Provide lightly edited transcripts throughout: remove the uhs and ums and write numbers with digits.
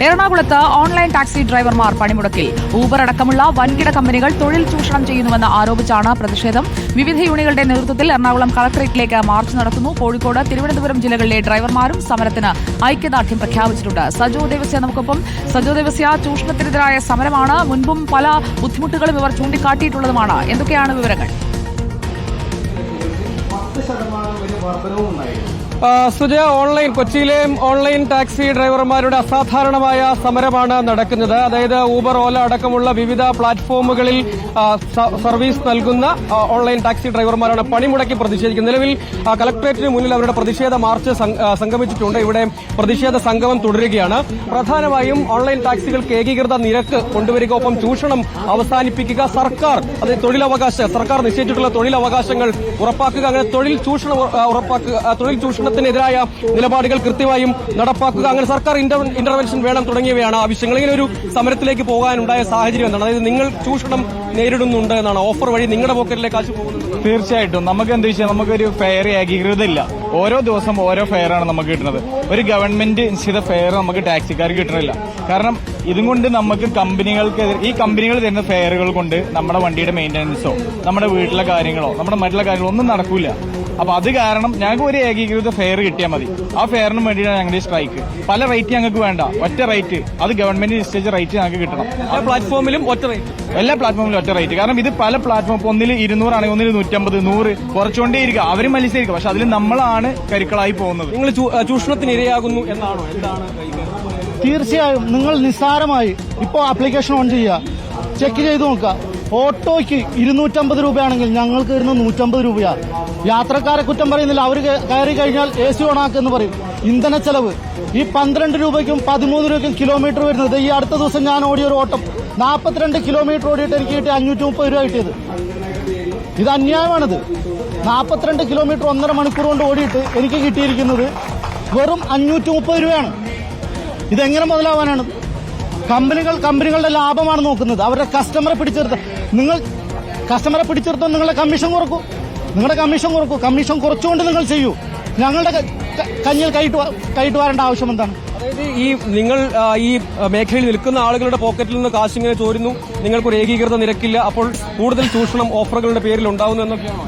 എറണാകുളത്ത് online taxi ഡ്രൈവർമാർ പണിമുടക്കിൽ. ഊബർ അടക്കമുള്ള വൻകിട കമ്പനികൾ തൊഴിൽ ചൂഷണം ചെയ്യുന്നുവെന്ന് ആരോപിച്ചാണ് പ്രതിഷേധം. വിവിധ യൂണിയനുകളുടെ നേതൃത്വത്തിൽ എറണാകുളം കളക്ടറേറ്റിലേക്ക് മാർച്ച് നടത്തുന്നു. കോഴിക്കോട്, തിരുവനന്തപുരം ജില്ലകളിലെ ഡ്രൈവർമാരും സമരത്തിന് ഐക്യദാർഢ്യം പ്രഖ്യാപിച്ചിട്ടുണ്ട്. സജോ ദേവസ്യ നമുക്കൊപ്പം. സജോ ദേവസ്യ, ചൂഷണത്തിനെതിരായ സമരമാണ്. മുൻപും പല ബുദ്ധിമുട്ടുകളും ഇവർ ചൂണ്ടിക്കാട്ടിയിട്ടുള്ളതുമാണ്. എന്തൊക്കെയാണ് വിവരങ്ങൾ? സുജയ, കൊച്ചിയിലെ ഓൺലൈൻ ടാക്സി ഡ്രൈവർമാരുടെ അസാധാരണമായ സമരമാണ് നടക്കുന്നത്. അതായത് ഊബർ, ഓല അടക്കമുള്ള വിവിധ പ്ലാറ്റ്ഫോമുകളിൽ സർവീസ് നൽകുന്ന ഓൺലൈൻ ടാക്സി ഡ്രൈവർമാരാണ് പണിമുടക്കി പ്രതിഷേധിക്കുന്നത്. നിലവിൽ കളക്ടറേറ്റിന് മുന്നിൽ അവരുടെ പ്രതിഷേധ മാർച്ച് സംഗമിച്ചിട്ടുണ്ട്. ഇവിടെ പ്രതിഷേധ സംഗമം തുടരുകയാണ്. പ്രധാനമായും ഓൺലൈൻ ടാക്സികൾക്ക് ഏകീകൃത നിരക്ക് കൊണ്ടുവരിക, ഒപ്പം ചൂഷണം അവസാനിപ്പിക്കുക, സർക്കാർ നിശ്ചയിച്ചിട്ടുള്ള തൊഴിലവകാശങ്ങൾ ഉറപ്പാക്കുക, അങ്ങനെ തൊഴിൽ ചൂഷണത്തിനെതിരായ നിലപാടുകൾ കൃത്യമായും നടപ്പാക്കുക, അങ്ങനെ സർക്കാർ ഇന്റർവെൻഷൻ വേണം തുടങ്ങിയവയാണ് ആവശ്യങ്ങൾ. ഇങ്ങനെ ഒരു സമരത്തിലേക്ക് പോകാനുണ്ടായ സാഹചര്യം എന്താണ്? അതായത് നിങ്ങൾ ചൂഷണം നേരിടുന്നുണ്ട് എന്നാണ്, ഓഫർ വഴി നിങ്ങളുടെ പോക്കറ്റിലേക്ക് കാശ് പോകുന്നത്? തീർച്ചയായിട്ടും. നമുക്ക് എന്താ വെച്ചാൽ നമുക്കൊരു ഫെയർ ഏകീകൃതമില്ല. ഓരോ ദിവസം ഓരോ ഫെയറാണ് നമുക്ക് കിട്ടുന്നത്. ഒരു ഗവൺമെന്റ് നിശ്ചിത ഫെയർ നമുക്ക് ടാക്സിക്കാർക്ക് കിട്ടണില്ല. കാരണം ഇതും കൊണ്ട് നമുക്ക് ഈ കമ്പനികൾ തരുന്ന ഫെയറുകൾ കൊണ്ട് നമ്മുടെ വണ്ടിയുടെ മെയിന്റനൻസോ നമ്മുടെ വീട്ടിലെ കാര്യങ്ങളോ നമ്മുടെ മറ്റുള്ള കാര്യങ്ങളോ ഒന്നും നടക്കൂല. അപ്പൊ അത് കാരണം ഞങ്ങൾക്ക് ഒരു ഏകീകൃത ഫെയർ കിട്ടിയാൽ മതി. ആ ഫെയറിന് വേണ്ടിയിട്ടാണ് ഞങ്ങളുടെ സ്ട്രൈക്ക്. പല റേറ്റ് ഞങ്ങൾക്ക് വേണ്ട, ഒറ്റ റേറ്റ്. അത് ഗവൺമെന്റ് നിശ്ചയിച്ച റേറ്റ് ഞങ്ങൾക്ക് കിട്ടണം. എല്ലാ പ്ലാറ്റ്ഫോമിലും ഒറ്റ റേറ്റ്. കാരണം ഇത് പല പ്ലാറ്റ്ഫോം, ഒന്നിൽ 200 ആണെങ്കിൽ ഒന്നിൽ 150, 100 കുറച്ചുകൊണ്ടേയിരിക്കുക. അവരും മത്സരിക്കുക. പക്ഷെ അതിൽ നമ്മളാണ് കരുക്കളായി പോകുന്നത്. നിങ്ങൾ ചൂഷണത്തിന് ഇരയാകുന്നു എന്നാണോ? എന്താണ്? തീർച്ചയായും. നിങ്ങൾ നിസ്സാരമായി ഇപ്പോൾ ആപ്ലിക്കേഷൻ ഓൺ ചെയ്യുക, ചെക്ക് ചെയ്ത് നോക്കുക. ഓട്ടോയ്ക്ക് 250 രൂപയാണെങ്കിൽ ഞങ്ങൾക്ക് വരുന്നത് 150 രൂപയാണ്. യാത്രക്കാരെ കുറ്റം പറയുന്നില്ല. അവർ കയറി കഴിഞ്ഞാൽ AC ഓണാക്കെന്ന് പറയും. ഇന്ധന ചെലവ് ഈ 12 രൂപയ്ക്കും 13 രൂപയ്ക്കും കിലോമീറ്റർ വരുന്നത്. ഈ അടുത്ത ദിവസം ഞാൻ ഓടിയ ഒരു ഓട്ടം 42 കിലോമീറ്റർ ഓടിയിട്ട് എനിക്ക് കിട്ടിയ 530 രൂപ കിട്ടിയത്. ഇത് അന്യായമാണിത്. 42 കിലോമീറ്റർ 1.5 മണിക്കൂർ കൊണ്ട് ഓടിയിട്ട് എനിക്ക് കിട്ടിയിരിക്കുന്നത് വെറും 530 രൂപയാണ്. ഇതെങ്ങനെ മുതലാവാനാണ്? കമ്പനികളുടെ ലാഭമാണ് നോക്കുന്നത്. അവരുടെ കസ്റ്റമറെ പിടിച്ചെടുത്താൽ നിങ്ങളുടെ കമ്മീഷൻ കുറക്കൂ. കമ്മീഷൻ കുറച്ചുകൊണ്ട് നിങ്ങൾ ചെയ്യൂ. ഞങ്ങളുടെ കഞ്ഞിൽ കൈയിട്ട് വരേണ്ട ആവശ്യം എന്താണ്? അതായത് നിങ്ങൾ ഈ മേഖലയിൽ നിൽക്കുന്ന ആളുകളുടെ പോക്കറ്റിൽ നിന്ന് കാശ് ഇങ്ങനെ ചോരുന്നു, നിങ്ങൾക്കൊരു ഏകീകൃത നിരക്കില്ല, അപ്പോൾ കൂടുതൽ ചൂഷണം ഓഫറുകളുടെ പേരിൽ ഉണ്ടാവുന്നു എന്നൊക്കെയാണോ?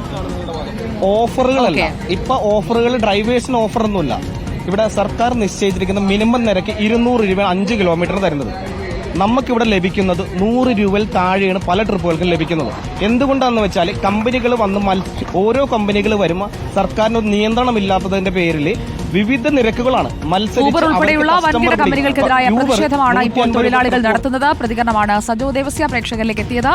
ഓഫറുകളല്ല. ഇപ്പൊ ഓഫറുകൾ ഡ്രൈവേഴ്സിന് ഓഫറൊന്നുമില്ല. ഇവിടെ സർക്കാർ നിശ്ചയിച്ചിരിക്കുന്ന മിനിമം നിരക്ക് 200 രൂപ 5 കിലോമീറ്റർ തരുന്നത്. നമുക്കിവിടെ ലഭിക്കുന്നത് 100 രൂപയിൽ താഴെയാണ് പല ട്രിപ്പുകൾക്കും ലഭിക്കുന്നത്. എന്തുകൊണ്ടാണെന്ന് വെച്ചാൽ കമ്പനികൾ ഓരോ കമ്പനികൾ വരുമ്പോൾ സർക്കാരിന് ഒരു നിയന്ത്രണമില്ലാത്തതിന്റെ പേരിൽ വിവിധ നിരക്കുകളാണ് ഊബർ ഉൾപ്പെടെയുള്ള വൻകിട കമ്പനികൾക്കെതിരായ പ്രതിഷേധമാണ് ഇപ്പോൾ തൊഴിലാളികൾ നടത്തുന്നത്. പ്രതികരണമാണ് സജോ ദേവസ്യ പ്രേക്ഷകരിലേക്ക് എത്തിയത്.